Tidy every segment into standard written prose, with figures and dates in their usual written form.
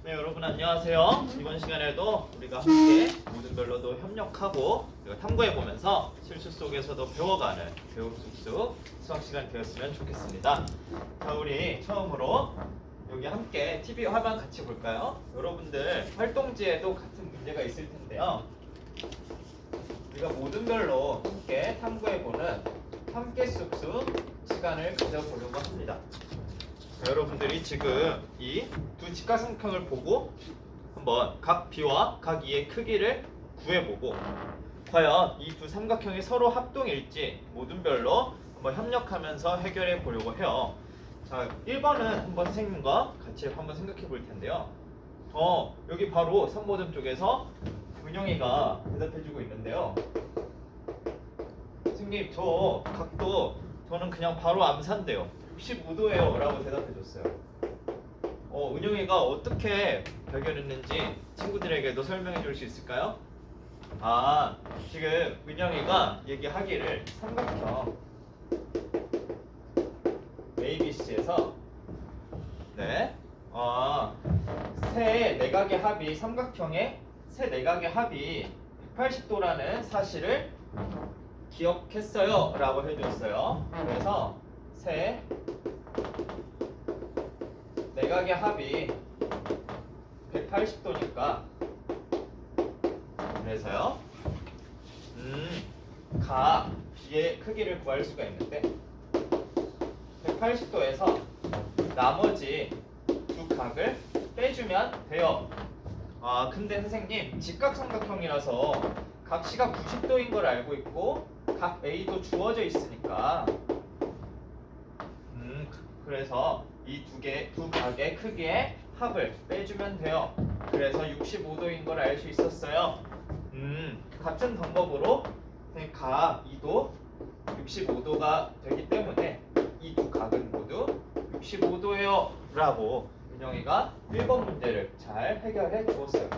네, 여러분 안녕하세요. 이번 시간에도 우리가 함께 모든 별로도 협력하고 우리가 탐구해보면서 실수 속에서도 배워가는 배움 쑥쑥 수학 시간 되었으면 좋겠습니다. 자, 우리 처음으로 여기 함께 TV 화면 같이 볼까요? 여러분들 활동지에도 같은 문제가 있을 텐데요. 우리가 모든 별로 함께 탐구해보는 함께 쑥쑥 시간을 가져보려고 합니다. 여러분들이 지금 이 두 직각삼각형을 보고 한번 각 B와 각 E의 크기를 구해보고 과연 이 두 삼각형이 서로 합동일지 모든 별로 한번 협력하면서 해결해 보려고 해요. 자, 1번은 한번 선생님과 같이 한번 생각해 볼 텐데요. 여기 바로 3모듬 쪽에서 은영이가 대답해 주고 있는데요. 선생님, 저 각도 저는 그냥 바로 암산돼요. 65도예요 라고 대답해 줬어요. 은영이가 어떻게 발견했는지 친구들에게도 설명해 줄 수 있을까요? 지금 은영이가 얘기하기를 삼각형 ABC에서 세 내각의 합이 삼각형의 세 내각의 합이 180도라는 사실을 기억했어요 라고 해줬어요. 그래서 세 내각의 합이 180도니까 그래서요 각 B의 크기를 구할 수가 있는데 180도에서 나머지 두 각을 빼주면 돼요. 근데 선생님 직각삼각형이라서 각 C가 90도인 걸 알고 있고 각 A도 주어져 있으니까 그래서 이 두 각의 크기의 합을 빼주면 돼요. 그래서 65도인 걸 알 수 있었어요. 같은 방법으로 각 2도 65도가 되기 때문에 이 두 각은 모두 65도예요 라고 은영이가 1번 문제를 잘 해결해 주었어요.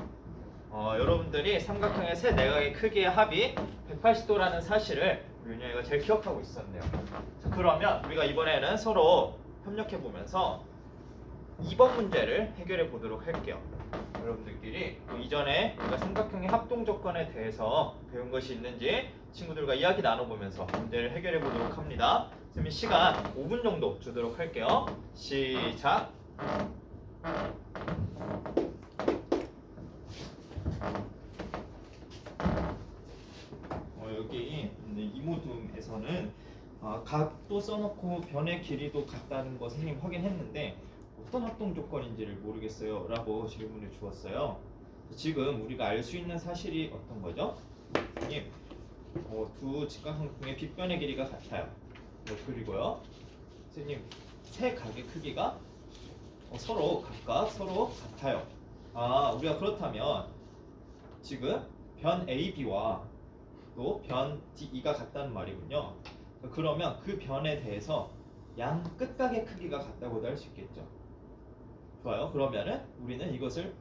여러분들이 삼각형의 세 내각의 크기의 합이 180도라는 사실을 우리 은영이가 잘 기억하고 있었네요. 자, 그러면 우리가 이번에는 서로 협력해 보면서 2번 문제를 해결해 보도록 할게요. 여러분들끼리 이전에 우리가 삼각형의 합동 조건에 대해서 배운 것이 있는지 친구들과 이야기 나눠보면서 문제를 해결해 보도록 합니다. 선생님이 시간 5분 정도 주도록 할게요. 시작! 여기 이모둠에서는 각도 써놓고 변의 길이도 같다는 거 선생님 확인했는데 어떤 합동 조건인지를 모르겠어요 라고 질문을 주었어요. 지금 우리가 알 수 있는 사실이 어떤 거죠? 선생님, 두 직각삼각형의 빗변의 길이가 같아요. 그리고요 선생님 세 각의 크기가 서로 같아요. 우리가 그렇다면 지금 변 AB와 또 변 DE가 같다는 말이군요. 그러면 그 변에 대해서 양 끝각의 크기가 같다고도 할 수 있겠죠. 좋아요. 그러면은 우리는 이것을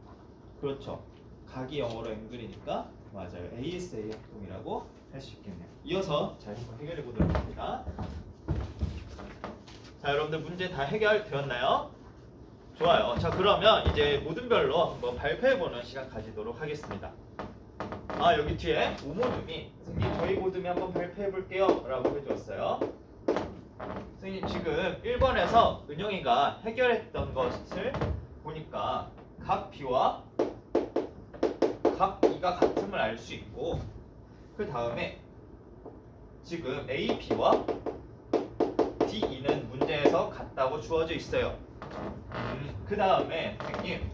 그렇죠. 각이 영어로 앵글이니까 맞아요. ASA 합동이라고 할 수 있겠네요. 이어서 잘 한번 해결해 보도록 합니다. 자, 여러분들 문제 다 해결되었나요? 좋아요. 자, 그러면 이제 모든 별로 한번 발표해 보는 시간 가지도록 하겠습니다. 여기 뒤에 오모둠이 선생님 저희 모둠이 한번 발표해 볼게요 라고 해주었어요. 선생님 지금 1번에서 은영이가 해결했던 것을 보니까 각 B와 각 E가 같음을 알 수 있고 그 다음에 지금 A, B와 D, E는 문제에서 같다고 주어져 있어요. 그 다음에 선생님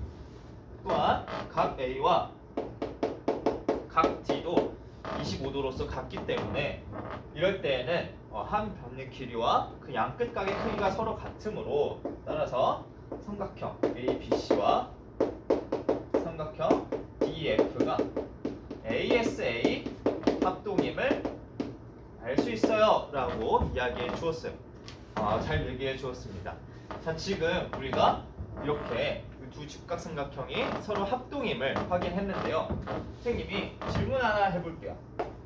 또한 각 A와 각 D도 25도로서 같기 때문에 이럴 때에는 한 변의 길이와 그 양 끝각의 크기가 서로 같으므로 따라서 삼각형 ABC와 삼각형 DEF가 ASA 합동임을 알 수 있어요 라고 이야기해 주었어요. 잘 얘기해 주었습니다. 자, 지금 우리가 이렇게 두 직각삼각형이 서로 합동임을 확인했는데요. 선생님이 질문 하나 해볼게요.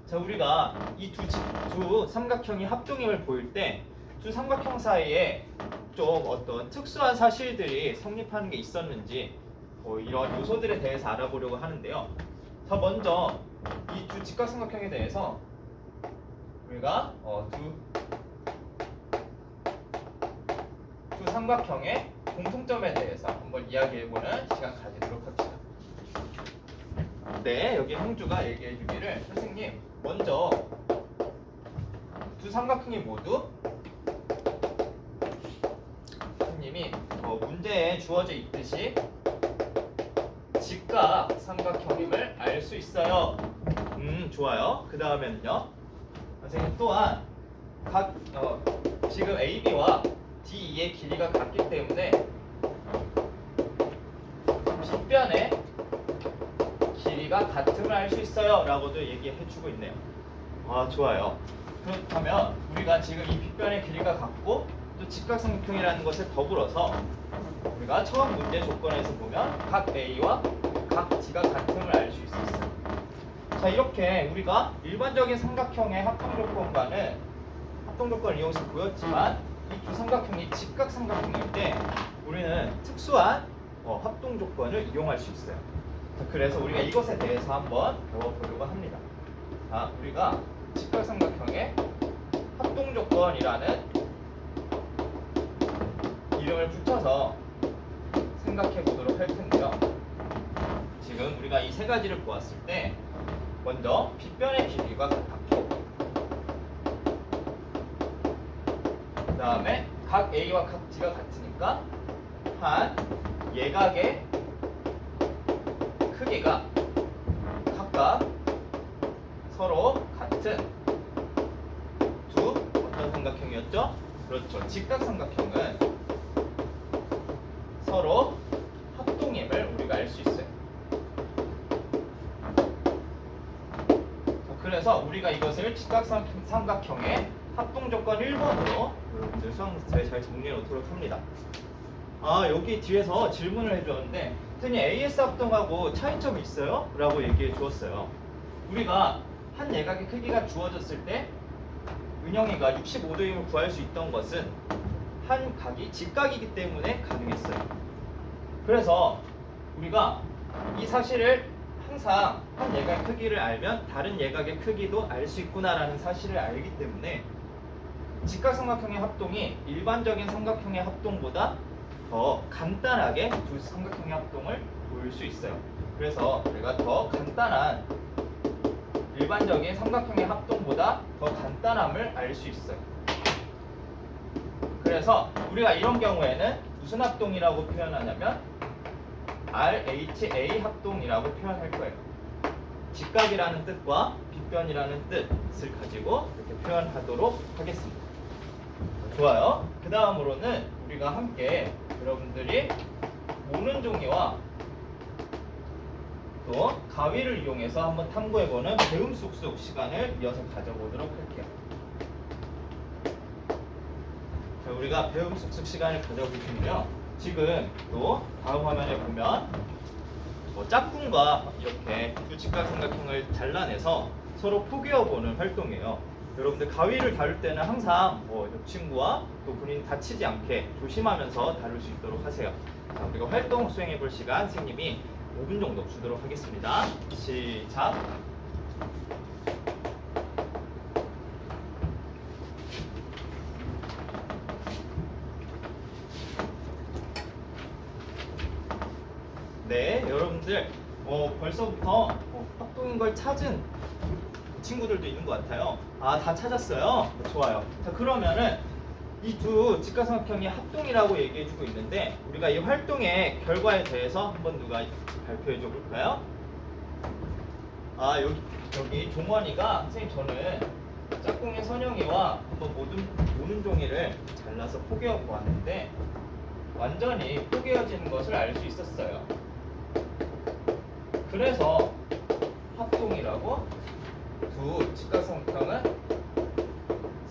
자, 우리가 이 두 삼각형이 합동임을 보일 때 두 삼각형 사이에 좀 어떤 특수한 사실들이 성립하는 게 있었는지 이런 요소들에 대해서 알아보려고 하는데요. 자, 먼저 이 두 직각삼각형에 대해서 우리가 두 삼각형의 공통점에 대해서 한번 이야기해보는 시간 가지도록 합시다. 네, 여기 형주가 얘기해주기를 선생님 먼저 두 삼각형이 모두 선생님이 문제에 주어져 있듯이 직각 삼각형임을 알 수 있어요. 좋아요. 그 다음에는요. 선생님 또한 지금 AB와 DE의 길이가 같기 때문에 빗변의 길이가 같음을 알 수 있어요 라고도 얘기해주고 있네요. 아, 좋아요. 그렇다면 우리가 지금 이 빗변의 길이가 같고 또 직각삼각형이라는 것에 더불어서 우리가 처음 문제 조건에서 보면 각 A와 각 D가 같음을 알 수 있었어요. 자, 이렇게 우리가 일반적인 삼각형의 합동조건과는 합동조건을 이용해서 보였지만 이 두 삼각형이 직각삼각형일 때 우리는 특수한 합동조건을 이용할 수 있어요. 자, 그래서 우리가 이것에 대해서 한번 배워보려고 합니다. 자, 우리가 직각삼각형의 합동조건이라는 이름을 붙여서 생각해 보도록 할 텐데요. 지금 우리가 이 세 가지를 보았을 때 먼저 빗변의 길이가 같고 그 다음에 각 A와 각 D가 같으니까 한 예각의 크기가 각각 서로 같은 두 어떤 삼각형이었죠? 그렇죠. 직각삼각형은 서로 합동임을 우리가 알 수 있어요. 그래서 우리가 이것을 직각삼각형의 합동조건 1번으로 여러분들 수학노트에 잘 정리해 놓도록 합니다. 여기 뒤에서 질문을 해주었는데 선생님 AS 합동하고 차이점이 있어요? 라고 얘기해 주었어요. 우리가 한 예각의 크기가 주어졌을 때 은영이가 65도임을 구할 수 있던 것은 한 각이 직각이기 때문에 가능했어요. 그래서 우리가 이 사실을 항상 한 예각의 크기를 알면 다른 예각의 크기도 알 수 있구나라는 사실을 알기 때문에 직각삼각형의 합동이 일반적인 삼각형의 합동보다 더 간단하게 두 삼각형의 합동을 보일 수 있어요. 그래서 우리가 더 간단한 일반적인 삼각형의 합동보다 더 간단함을 알 수 있어요. 그래서 우리가 이런 경우에는 무슨 합동이라고 표현하냐면 RHA 합동이라고 표현할 거예요. 직각이라는 뜻과 빗변이라는 뜻을 가지고 이렇게 표현하도록 하겠습니다. 좋아요. 그 다음으로는 우리가 함께 여러분들이 모는 종이와 또 가위를 이용해서 한번 탐구해보는 배움 쑥쑥 시간을 이어서 가져보도록 할게요. 자, 우리가 배움 쑥쑥 시간을 가져볼 텐데요. 지금 또 다음 화면에 보면 짝꿍과 이렇게 두 직각삼각형을 잘라내서 서로 포개어보는 활동이에요. 여러분들 가위를 다룰 때는 항상 옆 친구와 또 본인 다치지 않게 조심하면서 다룰 수 있도록 하세요. 자, 우리가 활동 수행해볼 시간 선생님이 5분 정도 주도록 하겠습니다. 시작! 네, 여러분들 벌써부터 합동인 걸 찾은 친구들도 있는 것 같아요. 다 찾았어요? 좋아요. 자, 그러면은 이 두 직각삼각형이 합동이라고 얘기해주고 있는데 우리가 이 활동의 결과에 대해서 한번 누가 발표해줘 볼까요? 여기 종원이가 선생님 저는 짝꿍의 선영이와 한번 모는 종이를 잘라서 포개어 보았는데 완전히 포개어지는 것을 알 수 있었어요. 그래서 합동이라고 두 직각삼각형은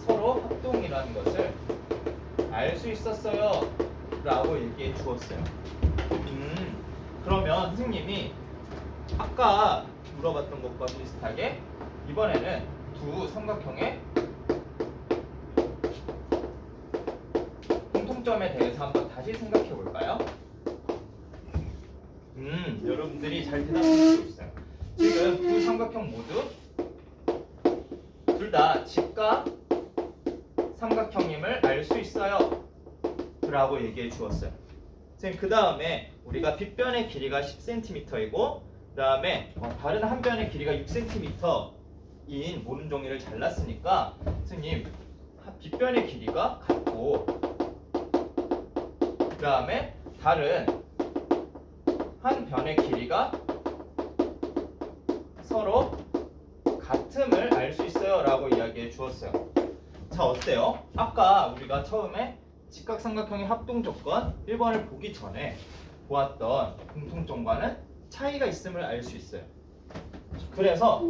서로 합동이라는 것을 알 수 있었어요 라고 얘기해 주었어요. 그러면 선생님이 아까 물어봤던 것과 비슷하게 이번에는 두 삼각형의 공통점에 대해서 한번 다시 생각해 볼까요? 여러분들이 잘 대답해주고 있어요. 지금 두 삼각형 모두 둘 다 직각 삼각형임을 알 수 있어요 라고 얘기해 주었어요. 선생님 그 다음에 우리가 빗변의 길이가 10cm이고 그 다음에 다른 한 변의 길이가 6cm인 모른 종이를 잘랐으니까 선생님 빗변의 길이가 같고 그 다음에 다른 한 변의 길이가 서로 같음을 알 수 있어요 라고 이야기해 주었어요. 자 어때요? 아까 우리가 처음에 직각삼각형의 합동조건 1번을 보기 전에 보았던 공통점과는 차이가 있음을 알 수 있어요. 그래서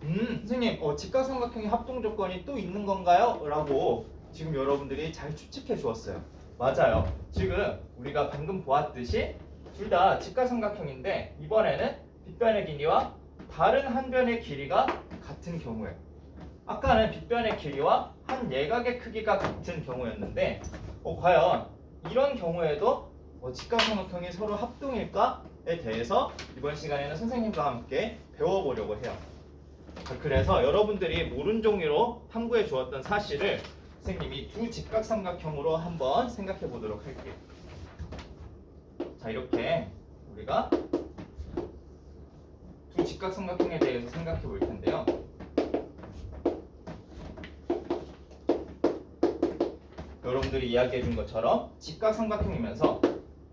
선생님 직각삼각형의 합동조건이 또 있는 건가요? 라고 지금 여러분들이 잘 추측해 주었어요. 맞아요. 지금 우리가 방금 보았듯이 둘 다 직각삼각형인데 이번에는 빗변의 길이와 다른 한 변의 길이가 같은 경우에 아까는 빗변의 길이와 한 예각의 크기가 같은 경우였는데 과연 이런 경우에도 직각삼각형이 서로 합동일까에 대해서 이번 시간에는 선생님과 함께 배워보려고 해요. 그래서 여러분들이 모른 종이로 탐구해 주었던 사실을 선생님이 두 직각삼각형으로 한번 생각해 보도록 할게요. 자 이렇게 우리가 두 직각삼각형에 대해서 생각해 볼 텐데요. 여러분들이 이야기해 준 것처럼 직각삼각형이면서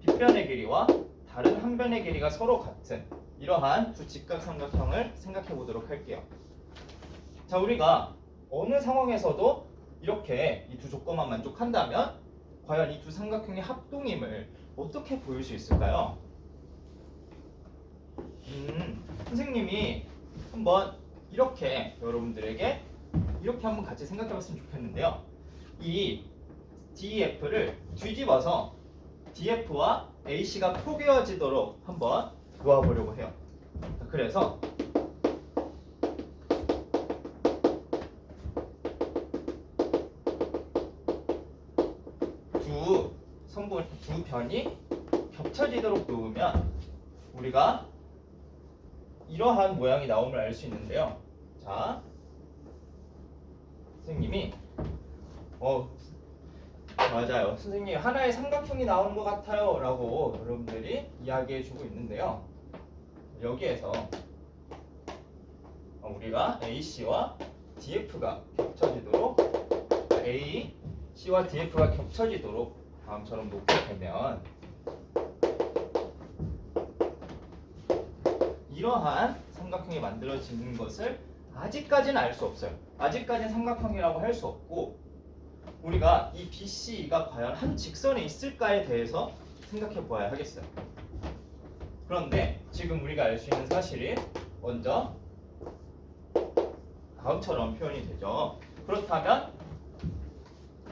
빗변의 길이와 다른 한 변의 길이가 서로 같은 이러한 두 직각삼각형을 생각해 보도록 할게요. 자 우리가 어느 상황에서도 이렇게 이 두 조건만 만족한다면 과연 이 두 삼각형의 합동임을 어떻게 보일 수 있을까요? 선생님이 한번 이렇게 여러분들에게 이렇게 한번 같이 생각해 봤으면 좋겠는데요. 이 DEF를 뒤집어서 DF와 AC가 포개어지도록 한번 놓아보려고 해요. 그래서 두 변이 겹쳐지도록 놓으면 우리가 이러한 모양이 나옴을 알 수 있는데요. 자, 선생님이 맞아요. 선생님 하나의 삼각형이 나오는 것 같아요 라고 여러분들이 이야기해 주고 있는데요. 여기에서 우리가 AC와 DF가 겹쳐지도록 AC와 DF가 겹쳐지도록 다음처럼 놓게 되면 이러한 삼각형이 만들어지는 것을 아직까지는 알 수 없어요. 아직까지는 삼각형이라고 할 수 없고 우리가 이 BC가 과연 한 직선에 있을까에 대해서 생각해 보아야 하겠어요. 그런데 지금 우리가 알 수 있는 사실이 먼저 다음처럼 표현이 되죠. 그렇다면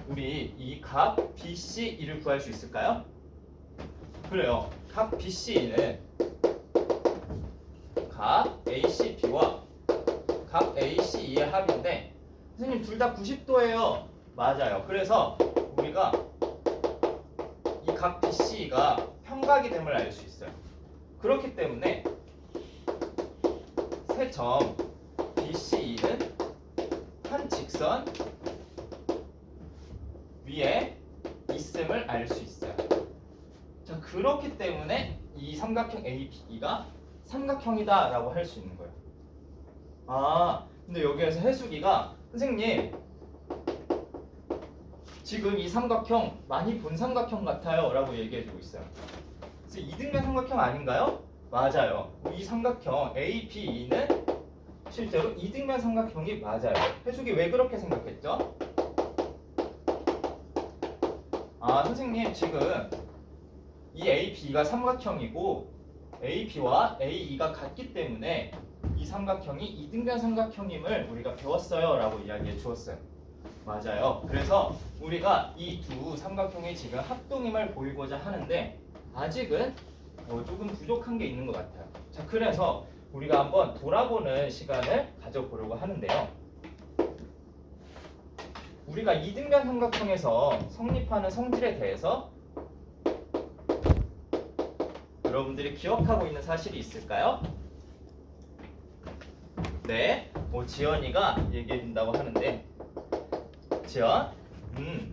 우리 이 각 BCE를 구할 수 있을까요? 그래요. 각 BCE는 각 ACB와 각 ACE의 합인데 선생님 둘 다 90도예요. 맞아요. 그래서 우리가 이 각 BC가 평각이 됨을 알 수 있어요. 그렇기 때문에 세 점 BCE는 한 직선 위에 있음을 알 수 있어요. 자, 그렇기 때문에 이 삼각형 AB가 삼각형이다 라고 할 수 있는 거예요. 근데 여기에서 해수기가 선생님 지금 이 삼각형 많이 본 삼각형 같아요 라고 얘기해주고 있어요. 그래서 이등변 삼각형 아닌가요? 맞아요. 이 삼각형 ABE는 실제로 이등변 삼각형이 맞아요. 해수기 왜 그렇게 생각했죠? 선생님 지금 이 AB가 삼각형이고 AB와 AE가 같기 때문에 이 삼각형이 이등변 삼각형임을 우리가 배웠어요 라고 이야기해 주었어요. 맞아요. 그래서 우리가 이 두 삼각형이 지금 합동임을 보이고자 하는데 아직은 조금 부족한 게 있는 것 같아요. 자, 그래서 우리가 한번 돌아보는 시간을 가져보려고 하는데요. 우리가 이등변 삼각형에서 성립하는 성질에 대해서 여러분들이 기억하고 있는 사실이 있을까요? 네, 지연이가 얘기해 준다고 하는데, 지연,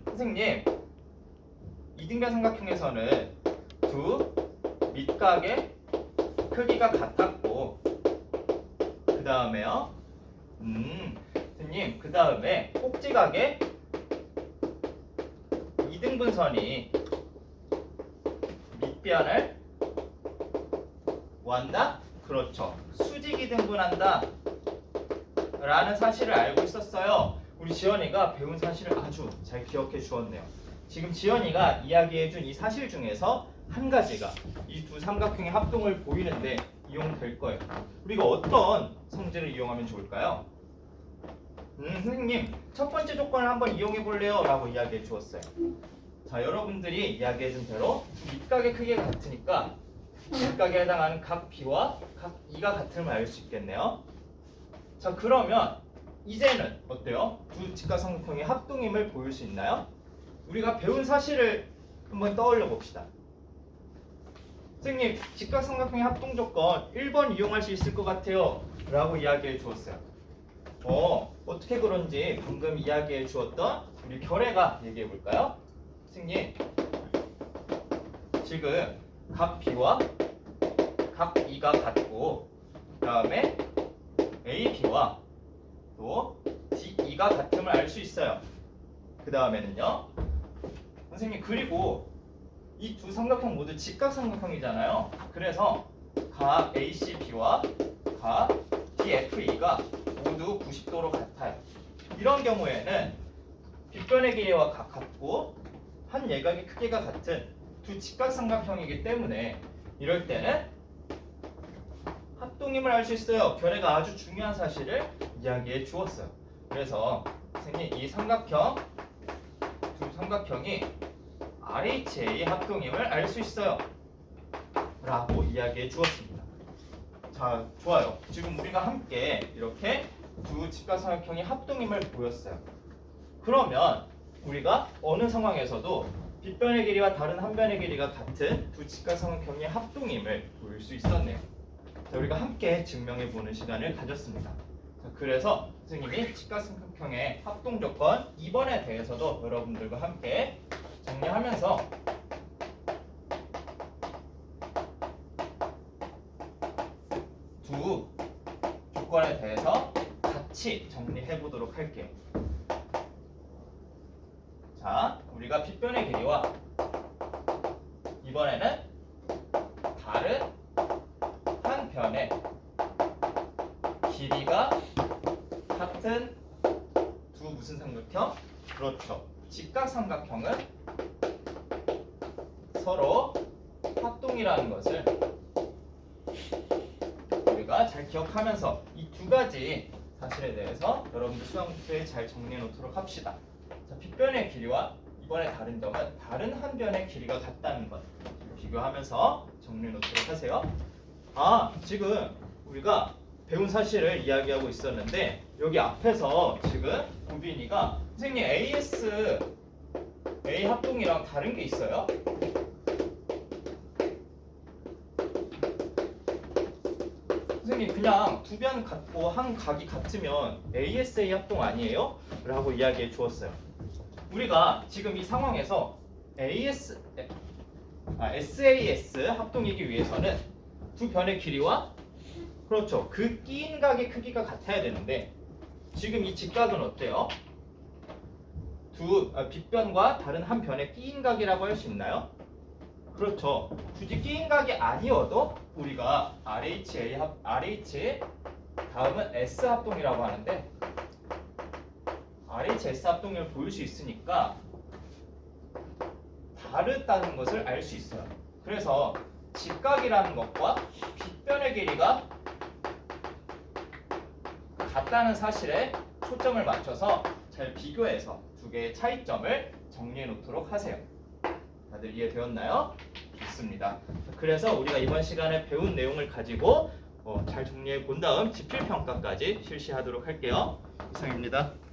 선생님, 이등변 삼각형에서는 두 밑각의 크기가 같았고, 그 다음에요, 선생님, 그 다음에 꼭지각의 이등분선이 밑변을 뭐한다? 그렇죠. 수직이 등분한다 라는 사실을 알고 있었어요. 우리 지연이가 배운 사실을 아주 잘 기억해 주었네요. 지금 지연이가 이야기해 준 이 사실 중에서 한 가지가 이 두 삼각형의 합동을 보이는데 이용될 거예요. 우리가 어떤 성질을 이용하면 좋을까요? 선생님, 첫 번째 조건을 한번 이용해 볼래요? 라고 이야기해 주었어요. 자, 여러분들이 이야기해 준 대로 밑각의 크기가 같으니까 밑각에 해당하는 각 B와 각 E가 같음을 알 수 있겠네요. 자, 그러면 이제는 어때요? 두 직각삼각형의 합동임을 보일 수 있나요? 우리가 배운 사실을 한번 떠올려 봅시다. 선생님, 직각삼각형의 합동 조건 1번 이용할 수 있을 것 같아요 라고 이야기해 주었어요. 어떻게 그런지 방금 이야기해 주었던 우리 결애가 얘기해 볼까요? 선생님, 지금 각 B와 각 E가 같고, 그 다음에 AB와 또 DE가 같음을 알 수 있어요. 그 다음에는요, 선생님, 그리고 이 두 삼각형 모두 직각삼각형이잖아요. 그래서 각 ACB와 각 DFE가 모두 90도로 같아요. 이런 경우에는 빗변의 길이와 같고 한 예각의 크기가 같은 두 직각삼각형이기 때문에 이럴 때는 합동임을 알 수 있어요. 결애가 아주 중요한 사실을 이야기해 주었어요. 그래서 선생님, 이 삼각형, 두 삼각형이 RHA 합동임을 알 수 있어요 라고 이야기해 주었습니다. 자, 좋아요. 지금 우리가 함께 이렇게 두 직각삼각형이 합동임을 보였어요. 그러면 우리가 어느 상황에서도 빗변의 길이와 다른 한 변의 길이가 같은 두 직각삼각형의 합동임을 보일 수 있었네요. 자, 우리가 함께 증명해 보는 시간을 가졌습니다. 자, 그래서 선생님이 직각삼각형의 합동 조건 2번에 대해서도 여러분들과 함께 정리하면서 두 조건에 대해서 같이 정리해 보도록 할게요. 자, 우리가 빗변의 길이와 이번에는 다른 한 변의 길이가 같은 두 무슨 삼각형? 그렇죠. 직각삼각형은 서로 합동이라는 것을 우리가 잘 기억하면서 이 두 가지 사실에 대해서 여러분들 수강부에 잘 정리해 놓도록 합시다. 자, 빗변의 길이와 이번에 다른 점은 다른 한 변의 길이가 같다는 것 비교하면서 정리해 놓도록 하세요. 지금 우리가 배운 사실을 이야기하고 있었는데 여기 앞에서 지금 우빈이가 선생님 AS A 합동이랑 다른 게 있어요? 선생님, 그냥 두 변 같고 한 각이 같으면 ASA 합동 아니에요? 라고 이야기해 주었어요. 우리가 지금 이 상황에서 SAS 합동이기 위해서는 두 변의 길이와 그렇죠, 그 끼인 각의 크기가 같아야 되는데 지금 이 직각은 어때요? 빗변과 다른 한 변의 끼인 각이라고 할 수 있나요? 그렇죠. 굳이 끼인 각이 아니어도 우리가 RH 다음은 S 합동이라고 하는데 RHS 합동을 보일 수 있으니까 다르다는 것을 알 수 있어요. 그래서 직각이라는 것과 빗변의 길이가 같다는 사실에 초점을 맞춰서 잘 비교해서 두 개의 차이점을 정리해 놓도록 하세요. 다들 이해되었나요? 좋습니다. 그래서 우리가 이번 시간에 배운 내용을 가지고 잘 정리해 본 다음 지필평가까지 실시하도록 할게요. 이상입니다.